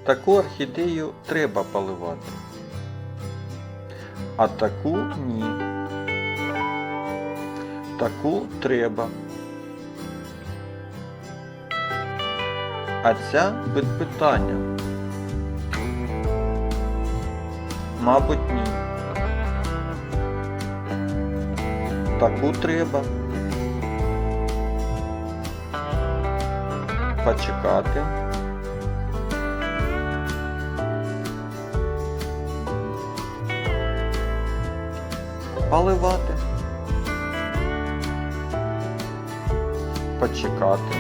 Таку орхідею треба поливати, а таку ні. Таку треба. А ця під питанням. Мабуть, ні. Таку треба. Почекати. Поливати. Почекати.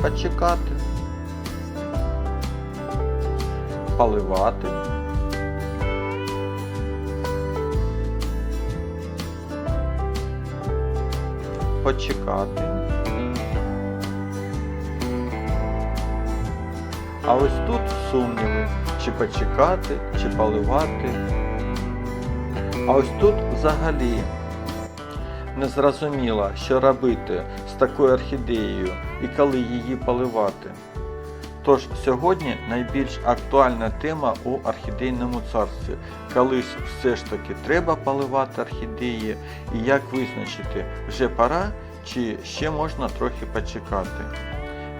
Почекати. Поливати. Почекати. А ось тут сумніви, чи почекати, чи поливати. А ось тут взагалі незрозуміло, що робити з такою орхідеєю і коли її поливати. Тож сьогодні найбільш актуальна тема у орхідейному царстві. Коли ж все ж таки треба поливати орхідеї і як визначити, вже пора чи ще можна трохи почекати.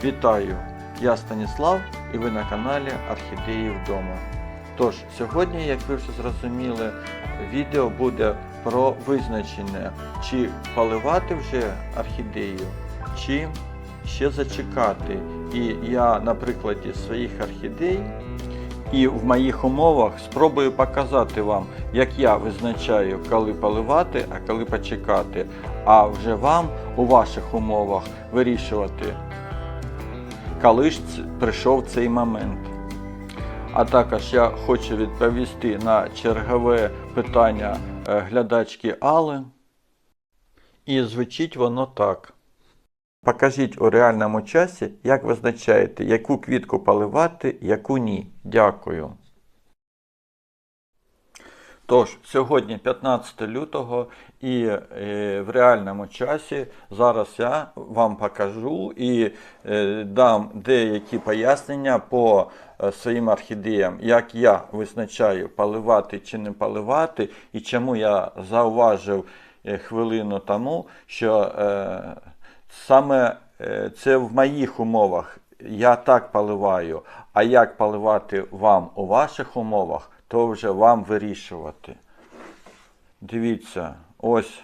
Вітаю! Я Станіслав і ви на каналі Орхідеї вдома. Тож, сьогодні, як ви вже зрозуміли, відео буде про визначення, чи поливати вже орхідею, чи ще зачекати. І я на прикладі своїх орхідей і в моїх умовах спробую показати вам, як я визначаю, коли поливати, а коли почекати. А вже вам у ваших умовах вирішувати, коли ж прийшов цей момент. А також я хочу відповісти на чергове питання глядачки Алли. І звучить воно так. Покажіть у реальному часі, як визначаєте, яку квітку поливати, яку ні. Дякую. Тож, сьогодні 15 лютого і в реальному часі зараз я вам покажу і дам деякі пояснення по своїм орхідеям, як я визначаю, поливати чи не поливати, і чому я зауважив хвилину тому, що саме це в моїх умовах я так поливаю, а як поливати вам у ваших умовах, то вже вам вирішувати. Дивіться, ось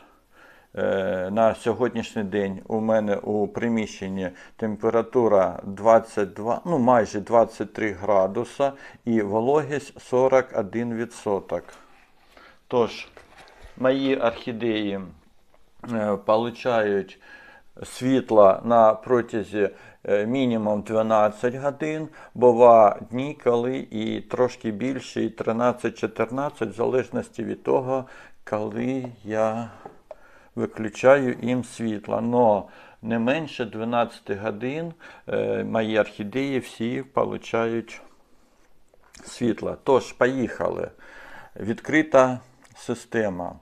на сьогоднішній день у мене у приміщенні температура 22, майже 23 градуса і вологість 41%. Тож, мої орхідеї получають світла на протязі мінімум 12 годин, бува дні, коли і трошки більше, і 13-14, в залежності від того, коли я виключаю їм світло. Но не менше 12 годин мої орхідеї всі получають світло. Тож, поїхали. Відкрита система.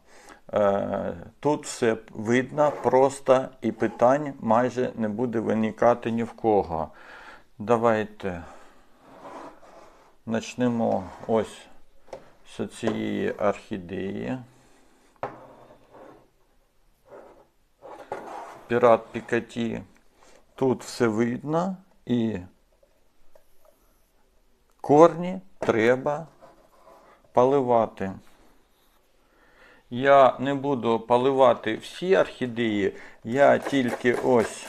Тут все видно, просто і питань майже не буде виникати ні в кого. Давайте почнемо ось з цієї орхідеї. Пірат Пікаті. Тут все видно і корні треба поливати. Я не буду поливати всі орхідеї, я тільки ось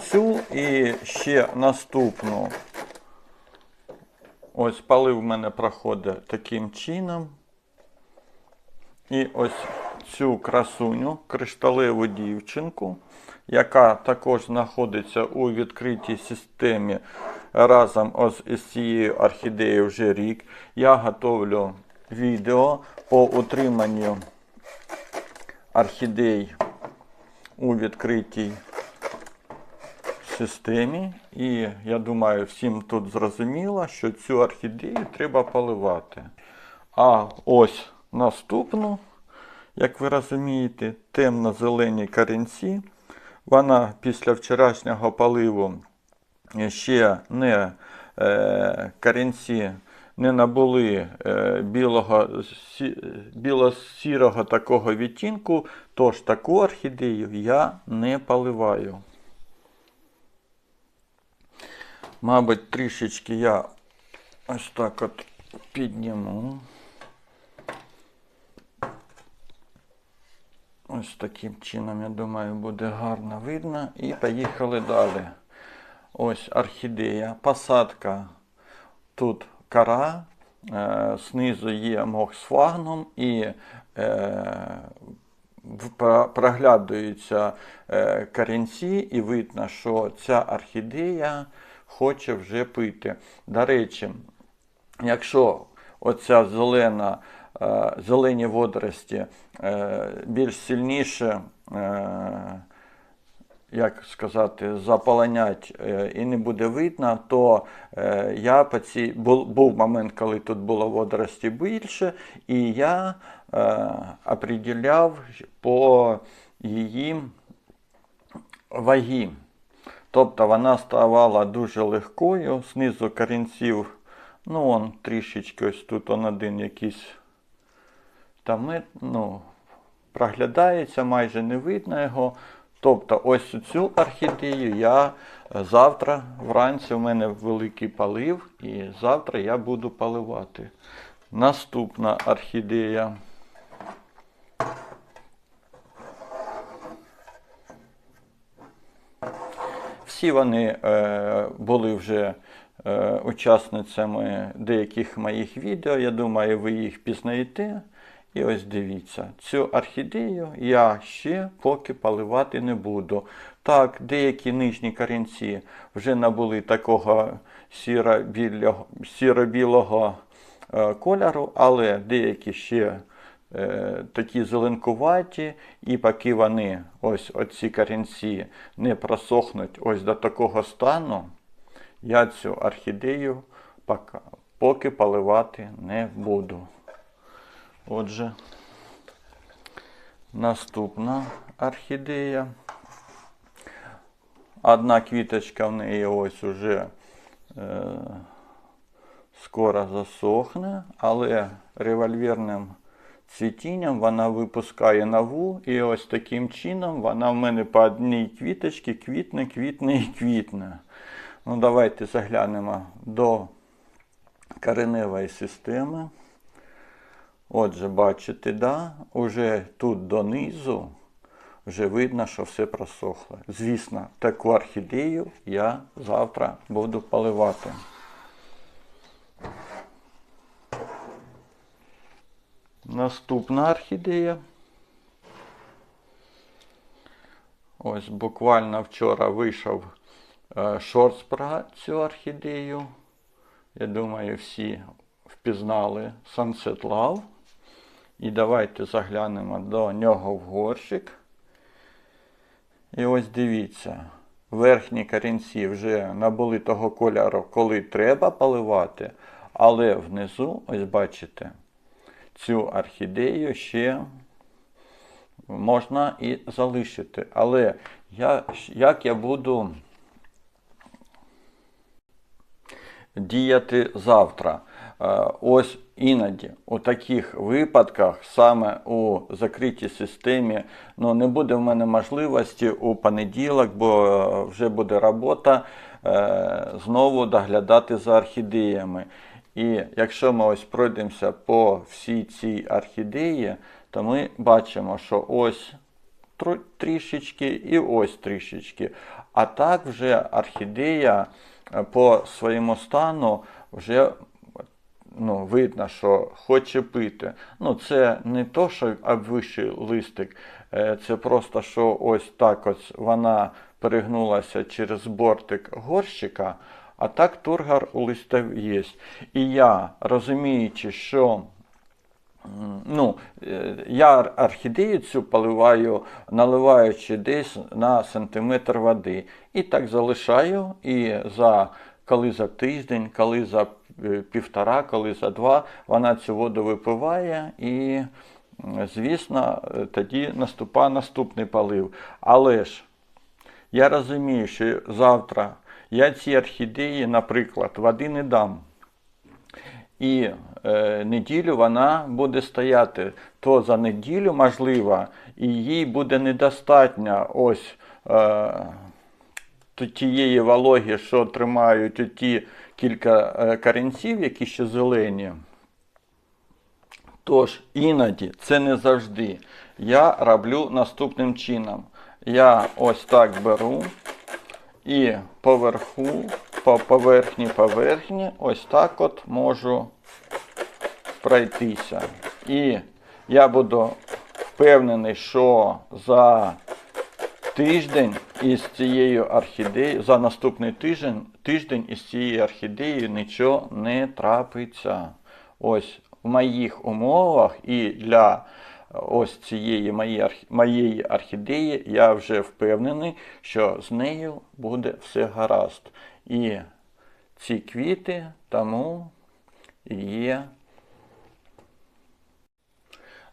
цю і ще наступну. Ось полив в мене проходить таким чином. І ось цю красуню, кришталеву дівчинку, яка також знаходиться у відкритій системі разом із цією орхідеєю вже рік. Я готовлю відео по утриманню орхідей у відкритій системі. І я думаю, всім тут зрозуміло, що цю орхідею треба поливати. А ось наступну, як ви розумієте, темно-зелені корінці вона після вчорашнього поливу ще не корінці не набули біло-сірого такого відтінку, тож таку орхідею я не поливаю. Мабуть, трішечки я ось так от підніму. Ось таким чином, я думаю, буде гарно видно. І поїхали далі. Ось орхідея, посадка. Тут кора, знизу є мох сфагнум і проглядаються корінці, і видно, що ця орхідея хоче вже пити. До речі, якщо оця зелені водорості більш сильніше, як сказати, заполонять і не буде видно, то я був момент, коли тут було водорості більше, і я определяв по її вагі. Тобто вона ставала дуже легкою, знизу корінців, ну он трішечки, ось тут он один якийсь там, проглядається, майже не видно його. Тобто ось цю орхідею я завтра вранці, у мене великий полив, і завтра я буду поливати. Наступна орхідея. Всі вони були вже учасницями деяких моїх відео, я думаю, ви їх пізнаєте. І ось дивіться, цю орхідею я ще поки поливати не буду. Так, деякі нижні корінці вже набули такого сіро-білого кольору, але деякі ще такі зеленкуваті, і поки вони, ось оці корінці, не просохнуть ось до такого стану, я цю орхідею поки поливати не буду. Отже, наступна орхідея. Одна квіточка в неї ось уже скоро засохне, але револьверним цвітінням вона випускає нову, і ось таким чином вона в мене по одній квіточці квітне і квітне. Ну, давайте заглянемо до кореневої системи. Отже, бачите, да? Уже тут донизу вже видно, що все просохло. Звісно, таку орхідею я завтра буду поливати. Наступна орхідея. Ось буквально вчора вийшов шортс про цю орхідею. Я думаю, всі впізнали Sunset Love. І давайте заглянемо до нього в горщик. І ось дивіться, верхні корінці вже набули того кольору, коли треба поливати, але внизу, ось бачите, цю орхідею ще можна і залишити. Але як я буду діяти завтра? Ось іноді у таких випадках, саме у закритій системі, не буде в мене можливості у понеділок, бо вже буде робота, знову доглядати за орхідеями. І якщо ми ось пройдемося по всій цій орхідеї, то ми бачимо, що ось трішечки і ось трішечки. А так вже орхідея по своєму стану вже видно, що хоче пити. Це не то, що обвищий листик, це просто, що ось так ось вона перегнулася через бортик горщика, а так тургор у листів є. І я, розуміючи, що я орхідею цю поливаю, наливаючи десь на сантиметр води. І так залишаю, і коли за тиждень, коли за півтора, коли за два, вона цю воду випиває, і, звісно, тоді наступає наступний полив. Але ж Я розумію, що завтра я ці орхідеї, наприклад, води не дам. І неділю вона буде стояти, то за неділю, можливо, і їй буде недостатньо ось тієї вологи, що тримають ті кілька корінців, які ще зелені. Тож, іноді, це не завжди, я роблю наступним чином. Я ось так беру і поверху, по поверхні, ось так от можу пройтися. І я буду впевнений, що за тиждень із цією орхідеєю, за наступний тиждень із цією орхідеєю нічого не трапиться. Ось в моїх умовах і для ось цієї моєї орхідеї я вже впевнений, що з нею буде все гаразд. І ці квіти тому є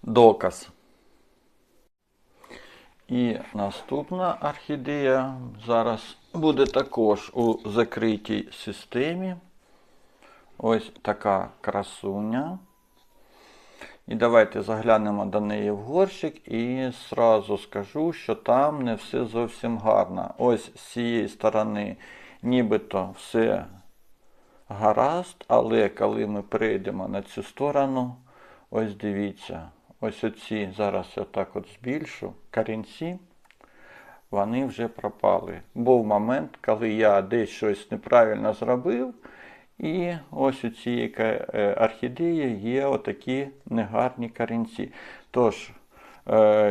доказ. І наступна орхідея зараз буде також у закритій системі. Ось така красуня. І давайте заглянемо до неї в горщик і зразу скажу, що там не все зовсім гарно. Ось з цієї сторони нібито все гаразд, але коли ми перейдемо на цю сторону, ось дивіться, ось оці, зараз я так от збільшу, корінці, вони вже пропали. Був момент, коли я десь щось неправильно зробив, і ось у цієї орхідеї є отакі негарні корінці. Тож,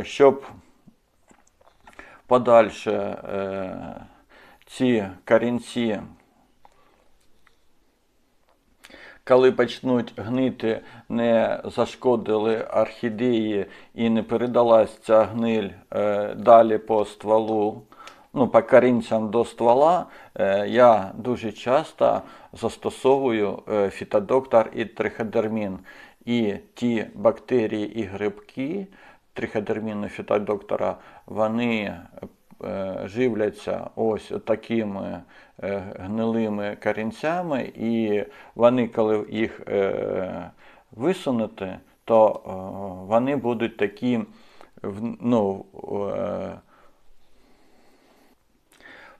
щоб подальше ці корінці, коли почнуть гнити, не зашкодили орхідеї і не передалась ця гниль далі по стволу, ну, по корінцям до ствола, я дуже часто застосовую фітодоктор і триходермін. І ті бактерії і грибки триходерміну фітодоктора, вони живляться ось такими гнилими корінцями, і вони, коли їх висунути, то вони будуть такі, ну,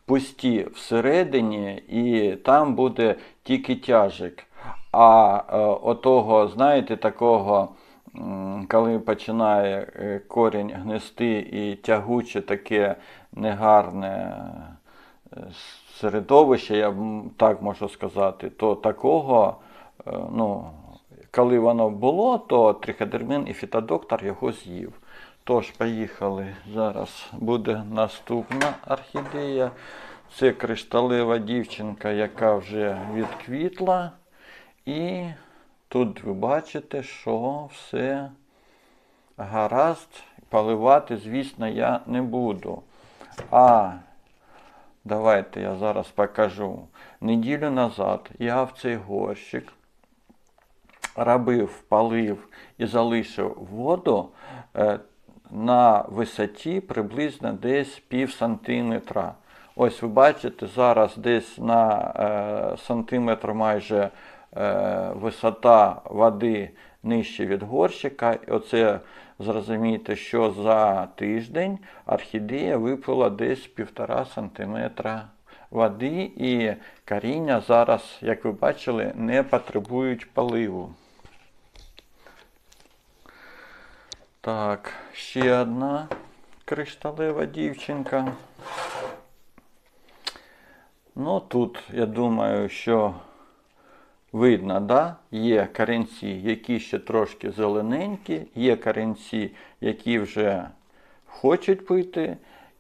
пусті всередині, і там буде тільки тяжик. А отого, знаєте, такого, коли починає корінь гнисти і тягуче таке негарне середовище, я так можу сказати, то такого, ну, коли воно було, то триходермін і фітодоктор його з'їв. Тож, поїхали. Зараз буде наступна орхідея. Це кришталева дівчинка, яка вже відквітла. І тут ви бачите, що все гаразд. Поливати, звісно, я не буду. А давайте я зараз покажу. Неділю назад я в цей горщик робив полив і залишив воду на висоті приблизно десь пів сантиметра. Ось ви бачите, зараз десь на сантиметр майже висота води нижче від горщика. І оце зрозумійте, що за тиждень орхідея випила десь 1,5 сантиметра води, і коріння зараз, як ви бачили, не потребують поливу. Так, ще одна кришталева дівчинка. Ну, тут, я думаю, що видно, да? Є корінці, які ще трошки зелененькі, є корінці, які вже хочуть пити.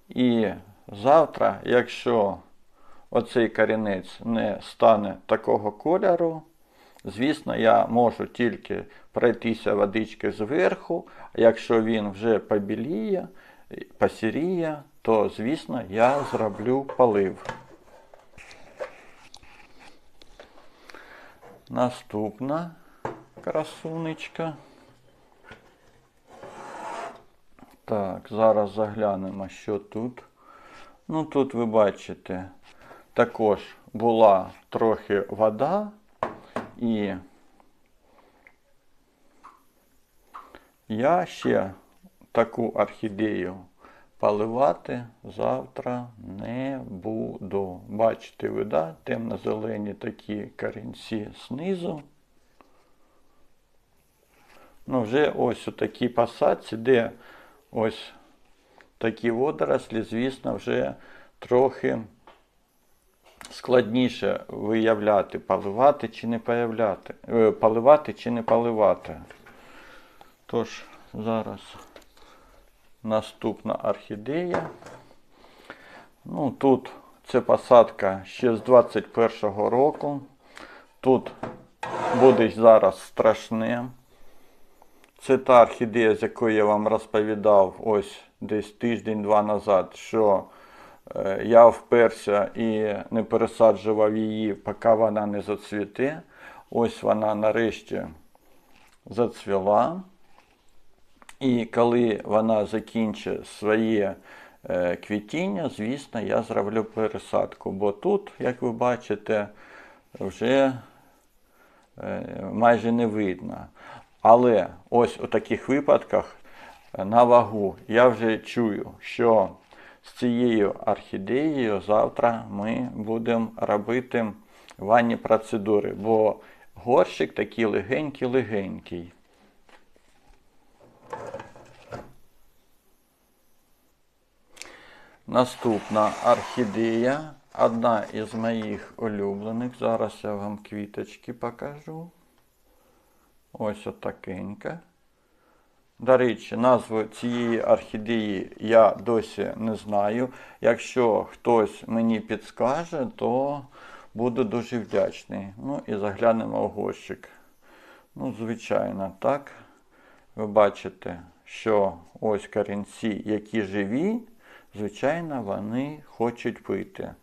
І завтра, якщо оцей корінець не стане такого кольору, звісно, я можу тільки пройтися водички зверху, а якщо він вже побіліє, посіріє, то, звісно, я зроблю полив. Наступна красунечка. Так, зараз заглянемо, що тут Ну тут ви бачите, також була трохи вода, і я ще таку орхідею поливати завтра не буду. Бачите ви, да? Темно-зелені такі корінці знизу. Ну, вже ось у такій посадці, де ось такі водорослі, звісно, вже трохи складніше виявляти, поливати чи не поливати чи не поливати. Тож, зараз наступна орхідея. Ну, тут це посадка ще з 21-го року. Тут буде зараз страшне. Це та орхідея, з якої я вам розповідав ось десь тиждень-два назад, що я вперся і не пересаджував її, поки вона не зацвіте. Ось вона нарешті зацвіла. І коли вона закінчить своє квітіння, звісно, я зроблю пересадку. Бо тут, як ви бачите, вже майже не видно. Але ось у таких випадках на вагу я вже чую, що з цією орхідеєю завтра ми будемо робити ванні процедури, бо горщик такий легенький-легенький. Наступна орхідея, одна із моїх улюблених. Зараз я вам квіточки покажу. Ось отакенька. До речі, назву цієї орхідеї я досі не знаю. Якщо хтось мені підскаже, то буду дуже вдячний. Ну і заглянемо в горщик. Ну, звичайно, так. Ви бачите, що ось корінці, які живі, звичайно, вони хочуть пити.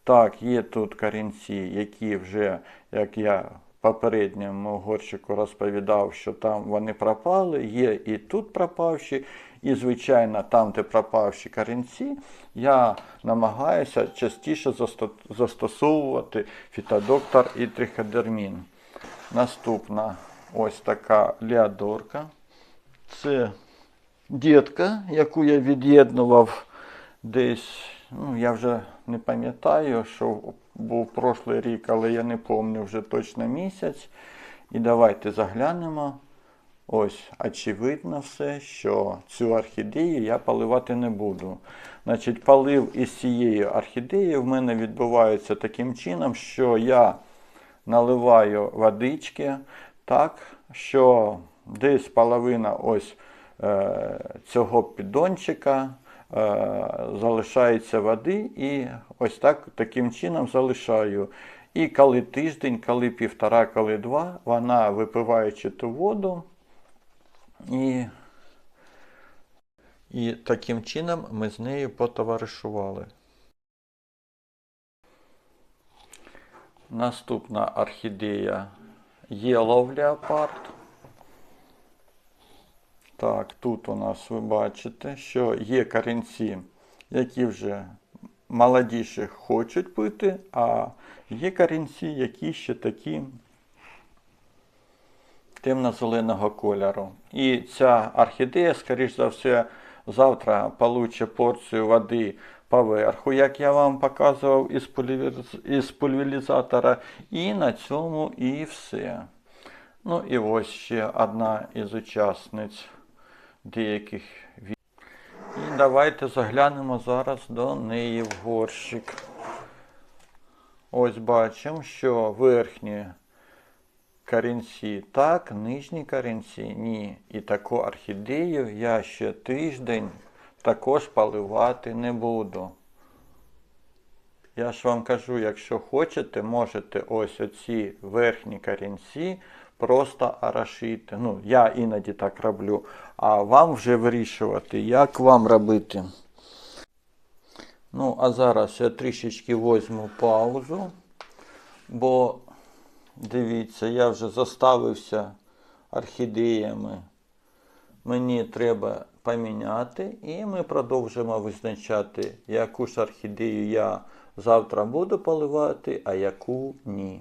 Так, є тут корінці, які вже, як я в попередньому горщику розповідав, що там вони пропали, є і тут пропавші, і, звичайно, там, де пропавші корінці, я намагаюся частіше застосовувати фітодоктор і триходермін. Наступна ось така леодорка. Це дітка, яку я від'єднував десь, ну, я вже не пам'ятаю, що був прошлий рік, але я не пам'ятаю вже точно місяць. І давайте заглянемо. Ось, очевидно все, що цю орхідею я поливати не буду. Значить, полив із цієї орхідеї в мене відбувається таким чином, що я наливаю водички так, що десь половина ось цього піддончика залишається води, і ось таким чином залишаю. І коли тиждень, коли півтора, коли два, вона, випиваючи ту воду, і таким чином ми з нею потоваришували. Наступна орхідея Yellow Leopard. Так, тут у нас ви бачите, що є корінці, які вже молодіші хочуть пити, а є корінці, які ще такі темно-зеленого кольору. І ця орхідея, скоріш за все, завтра получить порцію води поверху, як я вам показував із пульверизатора. І на цьому і все. Ну і ось ще одна із учасниць деяких відео. І давайте заглянемо зараз до неї в горщик. Ось бачимо, що верхні корінці так, нижні корінці ні. І таку орхідею я ще тиждень також поливати не буду. Я ж вам кажу, якщо хочете, можете ось оці верхні корінці просто орошити. Ну, я іноді так роблю. А вам вже вирішувати, як вам робити. Ну, а зараз я трішечки візьму паузу. Бо, дивіться, я вже заставився орхідеями. Мені треба поміняти, і ми продовжимо визначати, яку ж орхідею я завтра буду поливати, а яку ні.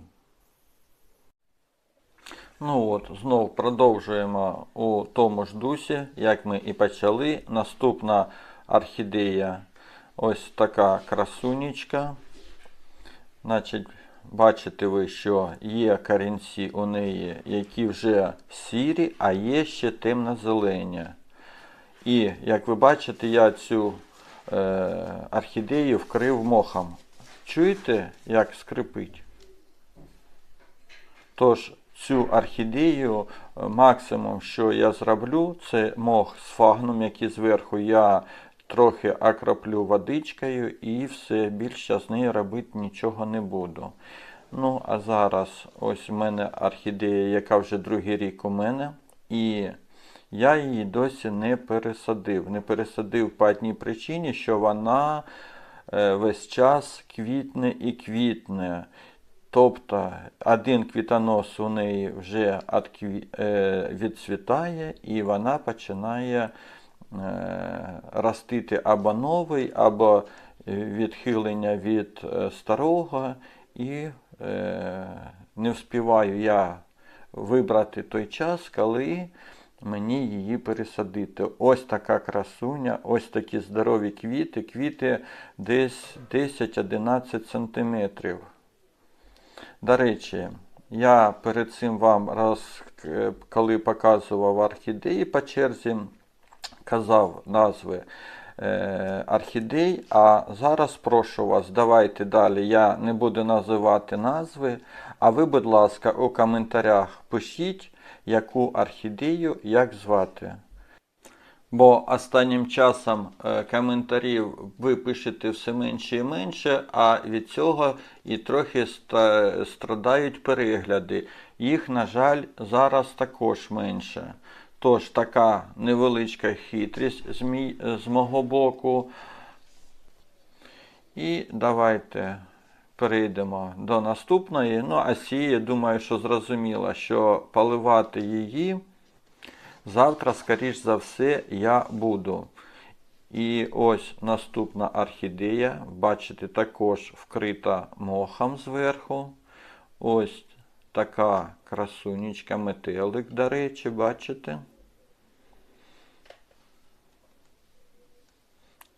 Ну от, знов продовжуємо у тому ж дусі, як ми і почали. Наступна орхідея ось така красунечка. Значить, бачите ви, що є корінці у неї, які вже сірі, а є ще темно-зелені. І, як ви бачите, я цю орхідею вкрив мохом. Чуєте, як скрипить? Тож, цю орхідею максимум, що я зроблю, це мох з фагном, який зверху я трохи окроплю водичкою і все, більше з нею робити нічого не буду. Ну, а зараз ось у мене орхідея, яка вже другий рік у мене, і я її досі не пересадив. Не пересадив по одній причині, що вона весь час квітне і квітне. Тобто один квітонос у неї вже відцвітає і вона починає ростити або новий, або відхилення від старого. І не встигаю я вибрати той час, коли мені її пересадити. Ось така красуня, ось такі здорові квіти. Квіти десь 10-11 см. До речі, я перед цим вам, коли показував орхідеї по черзі, казав назви орхідей, а зараз прошу вас, давайте далі, я не буду називати назви, а ви, будь ласка, у коментарях пишіть, яку орхідею, як звати. Бо останнім часом коментарів ви пишете все менше і менше, а від цього і трохи страдають перегляди. Їх, на жаль, зараз також менше. Тож, така невеличка хитрість з мого боку. І давайте перейдемо до наступної. Ну, а я думаю, що зрозуміло, що поливати її завтра, скоріш за все, я буду. І ось наступна орхідея, бачите, також вкрита мохом зверху. Ось така красунечка, метелик, до речі, бачите.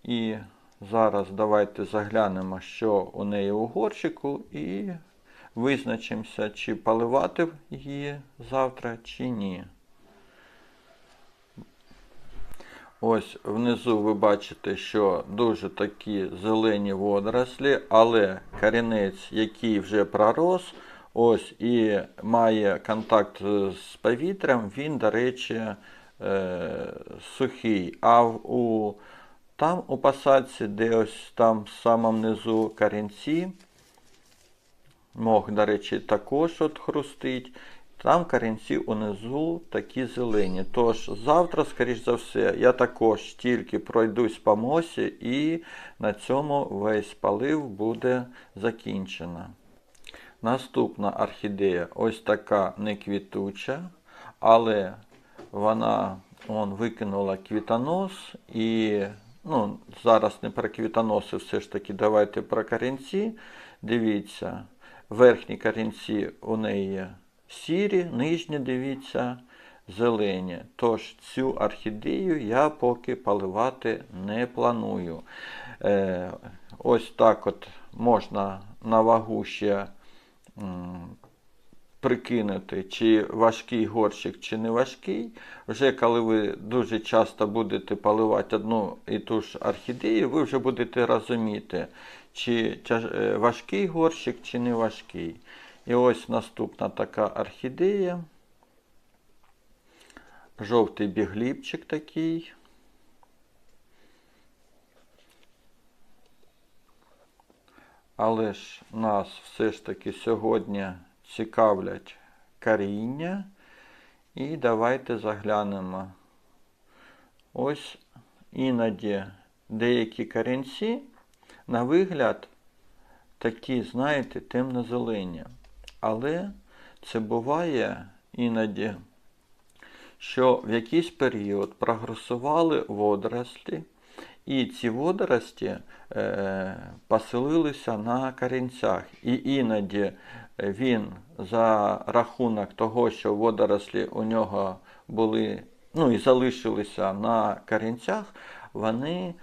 І зараз давайте заглянемо, що у неї у горщику, і визначимося, чи поливати її завтра, чи ні. Ось внизу ви бачите, що дуже такі зелені водорослі, але корінець, який вже пророс, ось і має контакт з повітрям, він, до речі, сухий. А там у посадці, де ось там в самому низу корінці, мох, до речі, також от хрустить. Там корінці унизу такі зелені. Тож завтра, скоріш за все, я також тільки пройдусь по мосі і на цьому весь полив буде закінчено. Наступна орхідея ось така неквітуча, але вона викинула квітонос і, зараз не про квітоноси, все ж таки давайте про корінці. Дивіться, верхні корінці у неї сірі, нижні, дивіться, зелені. Тож цю орхідею я поки поливати не планую. Ось так от можна на вагу ще прикинути, чи важкий горщик, чи не важкий. Вже коли ви дуже часто будете поливати одну і ту ж орхідею, ви вже будете розуміти, чи важкий горщик, чи не важкий. І ось наступна така орхідея. Жовтий бігліпчик такий. Але ж нас все ж таки сьогодні цікавлять коріння. І давайте заглянемо. Ось іноді деякі корінці, на вигляд, такі, знаєте, темно-зелені. Але це буває іноді, що в якийсь період прогресували водорослі, і ці водорості поселилися на корінцях. І іноді він за рахунок того, що водорослі у нього були, і залишилися на корінцях, вони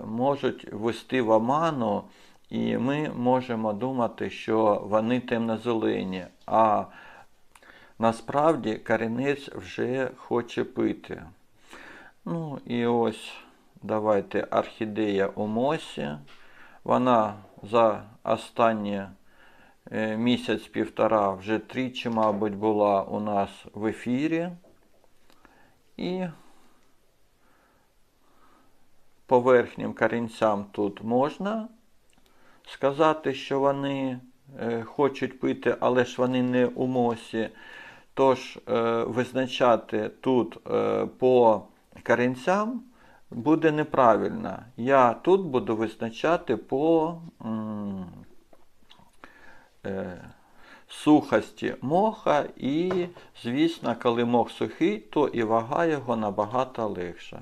можуть ввести в оману, і ми можемо думати, що вони темно-зелені, а насправді корінець вже хоче пити. І ось давайте орхідея у мосі. Вона за останні місяць-півтора вже тричі, мабуть, була у нас в ефірі. І по верхнім корінцям тут можна сказати, що вони хочуть пити, але ж вони не у мосі. Тож визначати тут по корінцям буде неправильно. Я тут буду визначати по сухості моха, і, звісно, коли мох сухий, то і вага його набагато легша.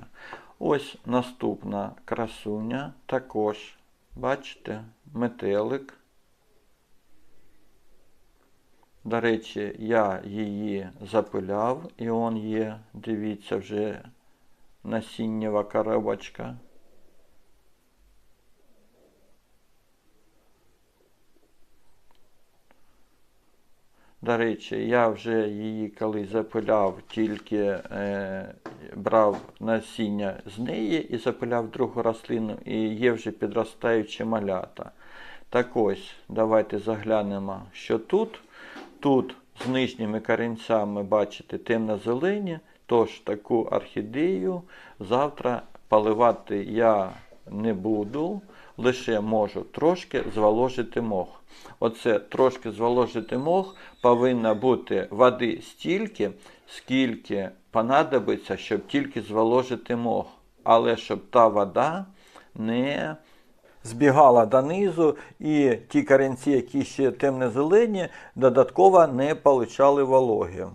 Ось наступна красуня, також, бачите, метелик. До речі, я її запиляв, і он є, дивіться, вже насіннєва коробочка. До речі, я вже її коли запиляв, тільки брав насіння з неї і запиляв другу рослину, і є вже підростаючі малята. Так ось, давайте заглянемо, що тут. Тут з нижніми корінцями, бачите, темно-зелені, тож таку орхідею завтра поливати я не буду, лише можу трошки зволожити мох. Оце трошки зволожити мох, повинно бути води стільки, скільки понадобиться, щоб тільки зволожити мох. Але щоб та вода не збігала донизу, і ті корінці, які ще темно-зелені, додатково не получали вологи.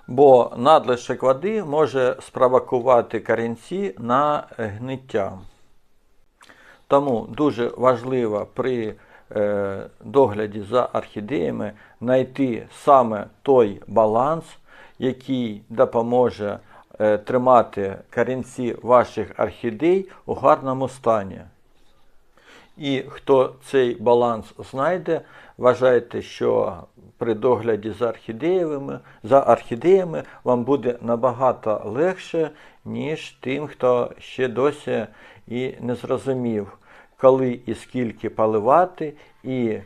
Бо надлишок води може спровокувати корінці на гниття. Тому дуже важливо при догляді за орхідеями знайти саме той баланс, який допоможе тримати корінці ваших орхідей у гарному стані. І хто цей баланс знайде, вважайте, що при догляді за орхідеями вам буде набагато легше, ніж тим, хто ще досі і не зрозумів, коли і скільки поливати, і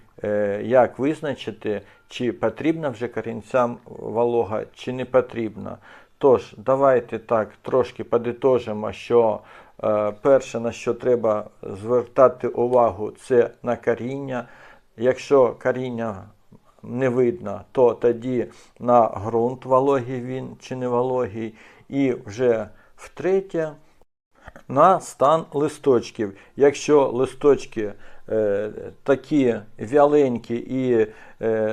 як визначити, чи потрібна вже корінцям волога, чи не потрібна. Тож, давайте так трошки подитожимо, що перше, на що треба звертати увагу, це на коріння. Якщо коріння не видно, то тоді на ґрунт, вологий він чи не вологий. І вже втретє, на стан листочків. Якщо листочки такі вяленькі і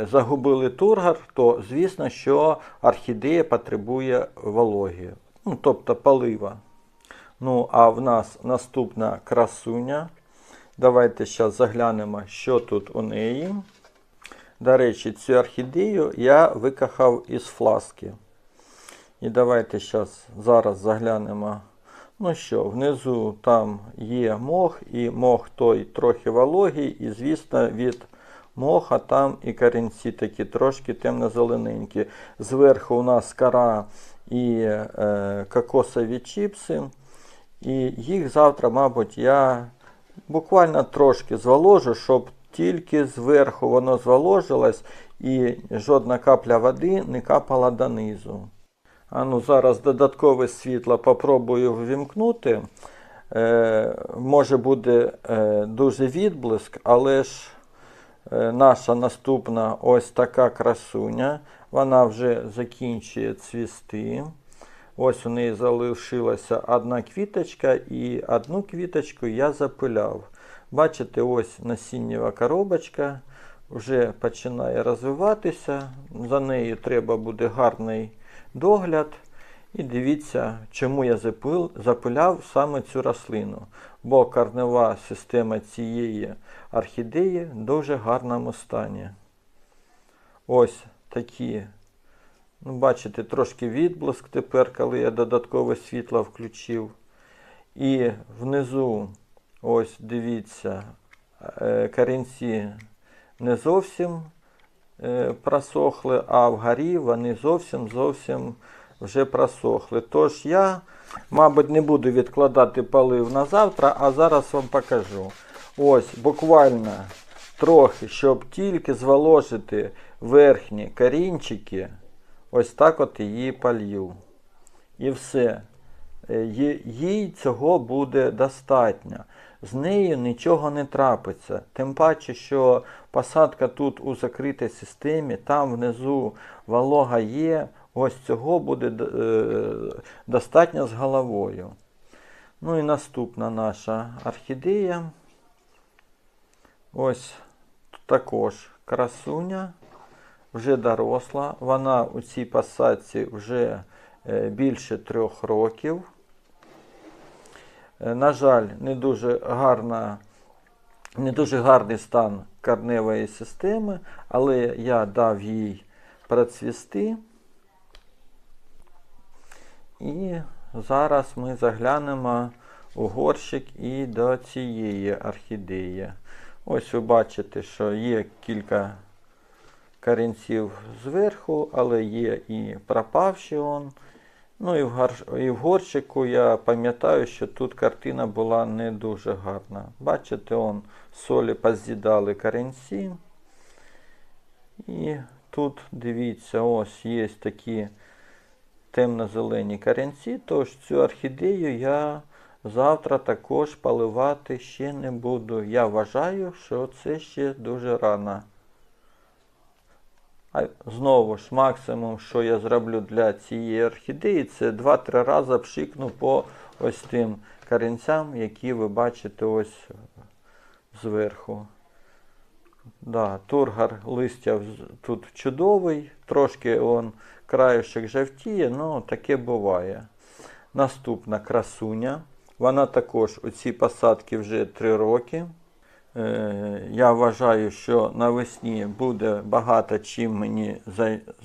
загубили тургор, то звісно, що орхідея потребує вологи, тобто полива. А в нас наступна красуня. Давайте зараз заглянемо, що тут у неї. До речі, цю орхідею я викохав із фласки. І давайте зараз заглянемо. Внизу там є мох, і мох той трохи вологий, і, звісно, від моха там і корінці такі трошки темно-зелененькі. Зверху у нас кора і кокосові чіпси. І їх завтра, мабуть, я буквально трошки зволожу, щоб тільки зверху воно зволожилось і жодна капля води не капала донизу. Зараз додаткове світло попробую ввімкнути. Може буде дуже відблиск, але ж наша наступна ось така красуня. Вона вже закінчує цвісти. Ось у неї залишилася одна квіточка, і одну квіточку я запиляв. Бачите, ось насіннєва коробочка вже починає розвиватися. За нею треба буде гарний догляд. І дивіться, чому я запиляв саме цю рослину. Бо коренева система цієї орхідеї в дуже гарному стані. Ось такі. Ну, бачите, трошки відблиск тепер, коли я додаткове світло включив. І внизу, ось дивіться, корінці не зовсім просохли, а вгорі вони зовсім вже просохли. Тож я, мабуть, не буду відкладати полив на завтра, а зараз вам покажу. Ось, буквально трохи, щоб тільки зволожити верхні корінчики, ось так от її полью. І все. Їй цього буде достатньо. З нею нічого не трапиться. Тим паче, що посадка тут у закритій системі, там внизу волога є, ось цього буде достатньо з головою. Ну і наступна наша орхідея. Ось також красуня, вже доросла. Вона у цій посадці вже більше 3 років. На жаль, не дуже гарний стан кореневої системи, але я дав їй процвісти. І зараз ми заглянемо у горщик і до цієї орхідеї. Ось ви бачите, що є кілька корінців зверху, але є і пропавші он. Ну і в горщику я пам'ятаю, що тут картина була не дуже гарна. Бачите, он солі поз'їдали корінці. І тут, дивіться, ось є такі темно-зелені корінці, тож цю орхідею я завтра також поливати ще не буду. Я вважаю, що це ще дуже рано. А знову ж, максимум, що я зроблю для цієї орхідеї, це 2-3 рази пшикну по ось тим корінцям, які ви бачите ось зверху. Да, тургор листя тут чудовий, трошки он краюшек жовтіє, ну таке буває. Наступна красуня. Вона також у цій посадці вже 3 роки. Я вважаю, що навесні буде багато чим мені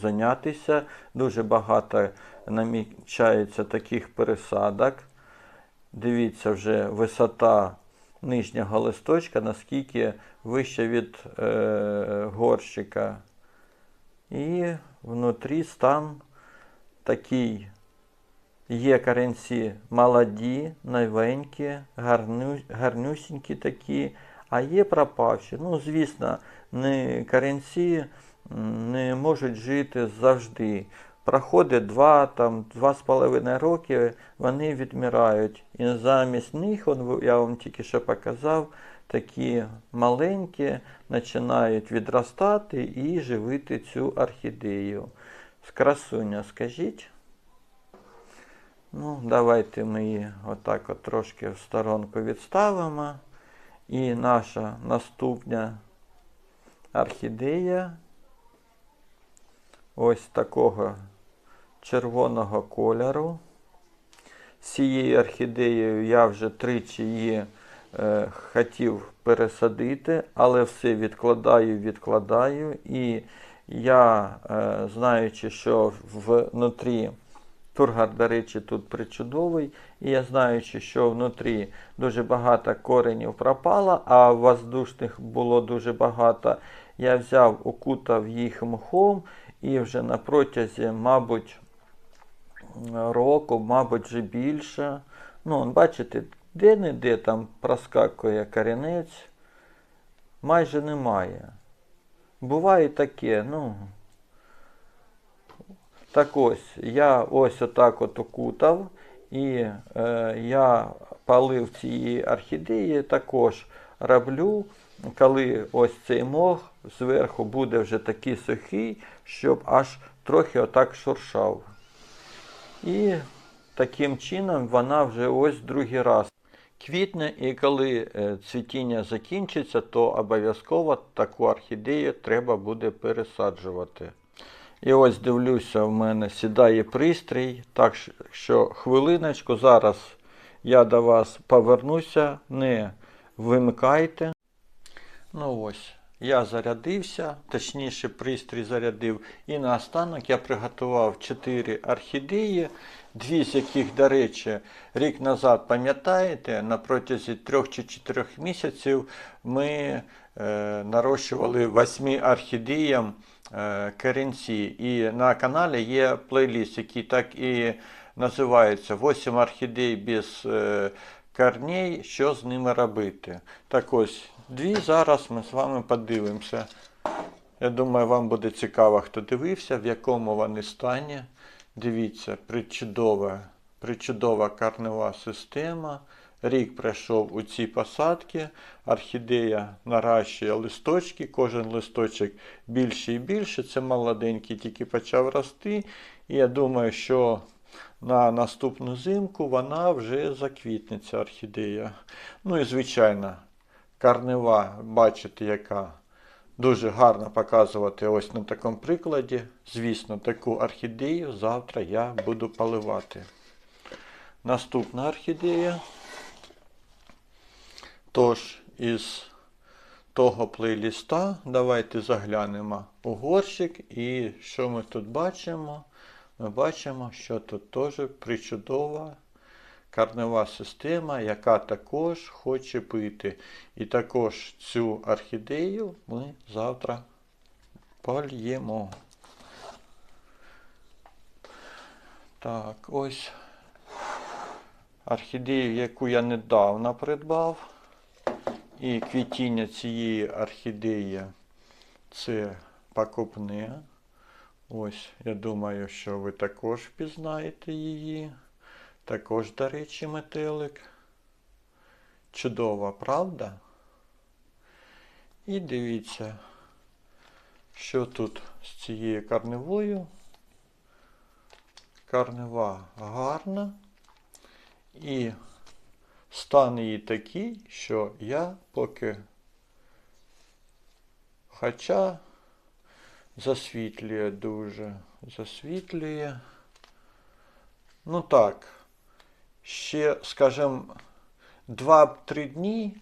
зайнятися. Дуже багато намічається таких пересадок. Дивіться, вже висота нижнього листочка, наскільки вище від горщика. І внутрі стан такий. Є корінці молоді, новенькі, гарнюсінькі такі, а є пропавші. Ну, звісно, корінці не можуть жити завжди. Проходить 2-2,5 роки, вони відмирають. І замість них, я вам тільки що показав, такі маленькі починають відростати і живити цю орхідею. Красуня, скажіть. Ну, давайте ми її отак от трошки в сторонку відставимо. І наша наступна орхідея ось такого червоного кольору. З цією орхідеєю я вже тричі її хотів пересадити, але все відкладаю. І я, знаючи, що внутрі тургор, до речі, тут причудовий. І я знаючи, що внутрі дуже багато коренів пропало, а воздушних було дуже багато, я взяв, окутав їх мхом і вже на протязі, мабуть, року, мабуть, вже більше. Ну, бачите, де-не-де там проскакує корінець, майже немає. Буває таке, ну... Так ось, я ось отак от окутав, і я полив цієї орхідеї також роблю, коли ось цей мох зверху буде вже такий сухий, щоб аж трохи отак шуршав. І таким чином вона вже ось другий раз квітне, і коли цвітіння закінчиться, то обов'язково таку орхідею треба буде пересаджувати. І ось дивлюся, в мене сідає пристрій. Так що хвилиночку, зараз я до вас повернуся, не вимикайте. Ну ось, я зарядився, точніше пристрій зарядив. І наостанок я приготував 4 орхідеї, 2 з яких, до речі, рік назад, пам'ятаєте, на протязі 3 чи 4 місяців ми нарощували 8 орхідеям корінці. І на каналі є плейліст, який так і називається «8 орхідей без корней, що з ними робити». Так ось, 2 зараз ми з вами подивимося. Я думаю, вам буде цікаво, хто дивився, в якому вони стані. Дивіться, причудова корнева система. Рік пройшов у цій посадці. Орхідея наращує листочки, кожен листочок більше і більше. Це молоденький, тільки почав рости. І я думаю, що на наступну зимку вона вже заквітнеться, орхідея. Ну і звичайно, корнева, бачите, яка дуже гарно показувати ось на такому прикладі. Звісно, таку орхідею завтра я буду поливати. Наступна орхідея. Тож, із того плейліста давайте заглянемо у горщик. І що ми тут бачимо? Ми бачимо, що тут теж причудова корнева система, яка також хоче пити. І також цю орхідею ми завтра польємо. Так, ось орхідею, яку я недавно придбав. І квітіння цієї орхідеї це покупне. Ось, я думаю, що ви також впізнаєте її. Також, до речі, метелик. Чудова, правда? І дивіться, що тут з цією корневою. Корнева гарна. І стан її такий, що я поки, хоча засвітлює дуже, засвітлює. Ну так, ще, скажімо, 2-3 дні,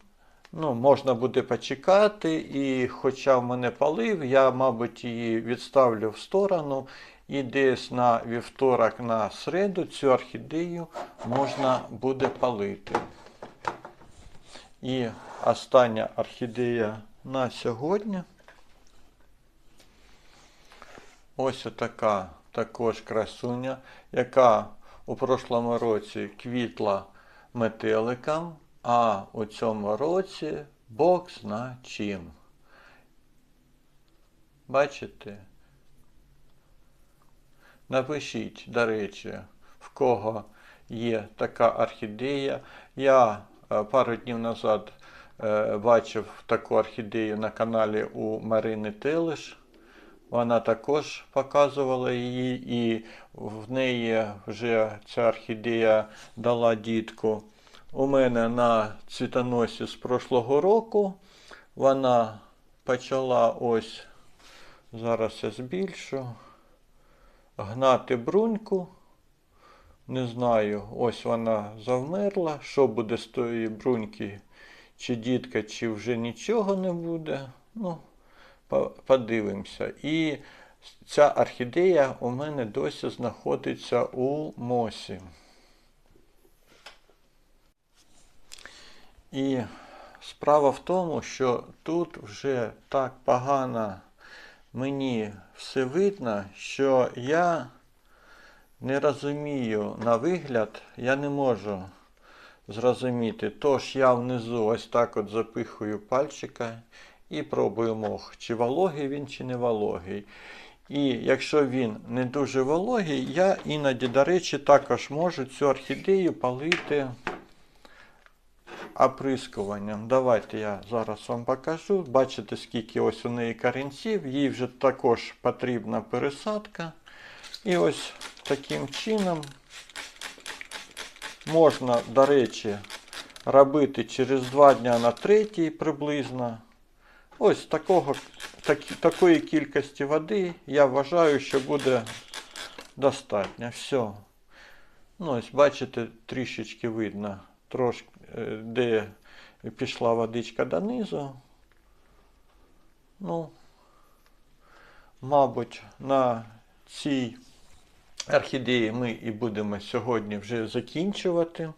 ну, можна буде почекати, і хоча в мене полив, я, мабуть, її відставлю в сторону, і десь на вівторок, на середу цю орхідею можна буде полити. І остання орхідея на сьогодні. Ось така також красуня, яка у прошлому році квітла метеликом, а у цьому році Бог зна чим. Бачите? Напишіть, до речі, в кого є така орхідея. Я пару днів назад бачив таку орхідею на каналі у Марини Телеш. Вона також показувала її, і в неї вже ця орхідея дала дітку. У мене на цвітоносі з прошлого року вона почала ось, зараз я збільшу, гнати бруньку. Не знаю, ось вона завмерла. Що буде з тої бруньки? Чи дітка, чи вже нічого не буде. Ну, подивимося. І ця орхідея у мене досі знаходиться у мосі. І справа в тому, що тут вже так погано мені все видно, що я не розумію на вигляд, я не можу зрозуміти. Тож я внизу ось так от запихую пальчика і пробую мох, чи вологий він, чи не вологий. І якщо він не дуже вологий, я іноді, до речі, також можу цю орхідею полити оприскуванням. Давайте я зараз вам покажу. Бачите, скільки ось у неї корінців, їй вже також потрібна пересадка. І ось таким чином можна, до речі, робити через 2 дня на 3 приблизно. Ось такої кількості води, я вважаю, що буде достатньо. Все. Ну, ось бачите, трішечки видно, трошки, де пішла водичка донизу. Ну, мабуть, на цій орхідеї ми і будемо сьогодні вже закінчувати.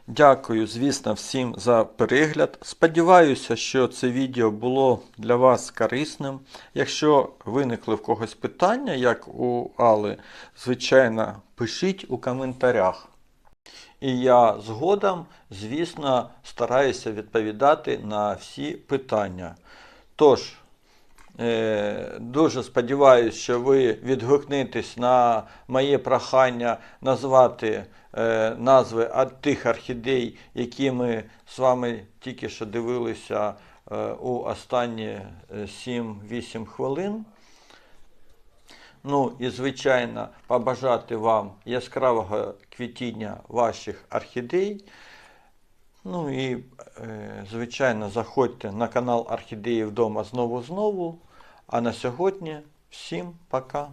Дякую, звісно, всім за перегляд. Сподіваюся, що це відео було для вас корисним. Якщо виникли в когось питання, як у Алли, звичайно, пишіть у коментарях. І я згодом, звісно, стараюся відповідати на всі питання. Тож, дуже сподіваюся, що ви відгукнетесь на моє прохання назвати назви тих орхідей, які ми з вами тільки що дивилися у останні 7-8 хвилин. Ну і, звичайно, побажати вам яскравого квітіння ваших орхідей. Ну і, звичайно, заходьте на канал Орхідеї вдома знову. А на сьогодні всім пока!